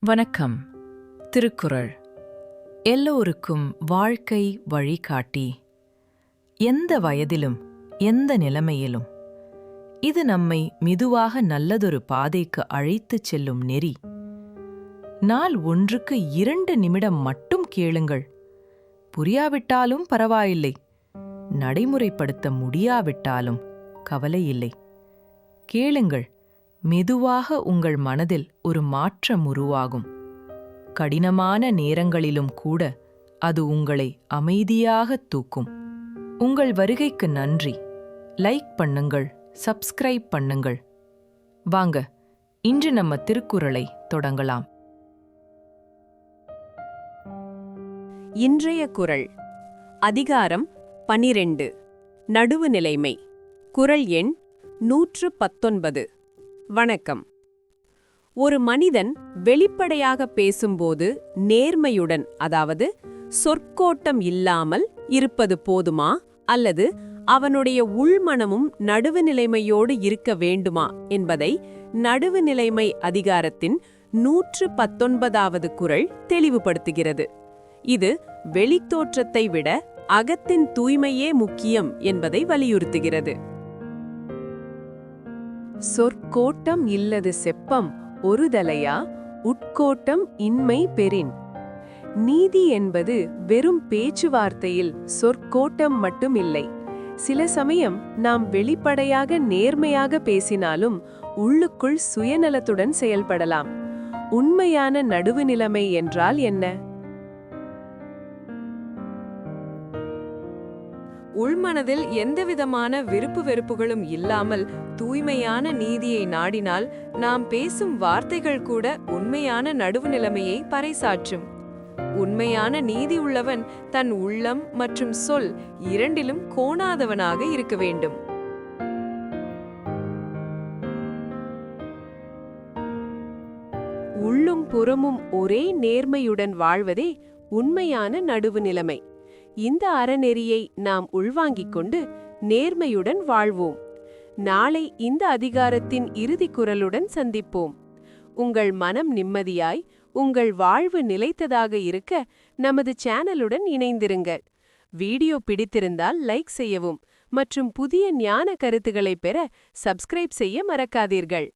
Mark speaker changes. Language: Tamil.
Speaker 1: வணக்கம். திருக்குறள் எல்லோருக்கும் வாழ்க்கை வழிகாட்டி. எந்த வயதிலும் எந்த நிலைமையிலும் இது நம்மை மெதுவாக நல்லதொரு பாதைக்கு அழைத்துச் செல்லும் நெறி. நாள் ஒன்றுக்கு 2 நிமிடம் மட்டும் கேளுங்கள். புரியாவிட்டாலும் பரவாயில்லை, நடைமுறைப்படுத்த முடியாவிட்டாலும் கவலையில்லை. கேளுங்கள், மெதுவாக உங்கள் மனதில் ஒரு மாற்றம் உருவாகும். கடினமான நேரங்களிலும் கூட அது உங்களை அமைதியாக தூக்கும். உங்கள் வருகைக்கு நன்றி. லைக் பண்ணுங்கள், சப்ஸ்கிரைப் பண்ணுங்கள். வாங்க, இன்று நம்ம திருக்குறளை தொடங்கலாம்.
Speaker 2: இன்றைய குறள் அதிகாரம் 12 நடுவுநிலைமை. குறள் எண் 119. வணக்கம். ஒரு மனிதன் வெளிப்படையாக பேசும்போது நேர்மையுடன், அதாவது சொற்கோட்டம் இல்லாமல் இருப்பது போதுமா, அல்லது அவனுடைய உள்மனமும் நடுவுநிலைமையோடு இருக்க வேண்டுமா என்பதை நடுவுநிலைமை அதிகாரத்தின் 119வது குறள் தெளிவுபடுத்துகிறது. இது வெளித்தோற்றத்தை விட அகத்தின் தூய்மையே முக்கியம் என்பதை வலியுறுத்துகிறது. சொற்கோட்டம் இல்லது செப்பம் ஒருதலையா, உட்கோட்டம் இன்மை பெறின். நீதி என்பது வெறும் பேச்சுவார்த்தையில் சொற்கோட்டம் மட்டும் இல்லை. சில சமயம் நாம் வெளிப்படையாக நேர்மையாக பேசினாலும் உள்ளுக்குள் சுயநலத்துடன் செயல்படலாம். உண்மையான நடுவுநிலைமை என்றால் என்ன? உள்மனதில் எந்தவிதமான விருப்பு வெறுப்புகளும் இல்லாமல் தூய்மையான நீதியை நாடினால் நாம் பேசும் வார்த்தைகள் கூட உண்மையான நடுவுநிலைமையை பறைசாற்றும். உண்மையான நீதி உள்ளவன் தன் உள்ளம் மற்றும் சொல் இரண்டிலும் கோணாதவனாக இருக்க வேண்டும். உள்ளும் புறமும் ஒரே நேர்மையுடன் வாழ்வதே உண்மையான நடுவுநிலைமை. இந்த அறநெறியை நாம் உள்வாங்கிக் கொண்டு நேர்மையுடன் வாழ்வோம். நாளை இந்த அதிகாரத்தின் இறுதி குறளுடன் சந்திப்போம். உங்கள் மனம் நிம்மதியாய், உங்கள் வாழ்வு நிலைத்ததாக இருக்க நமது சேனலுடன் இணைந்திருங்கள். வீடியோ பிடித்திருந்தால் லைக் செய்யவும் மற்றும் புதிய ஞான கருத்துக்களை பெற சப்ஸ்கிரைப் செய்ய மறக்காதீர்கள்.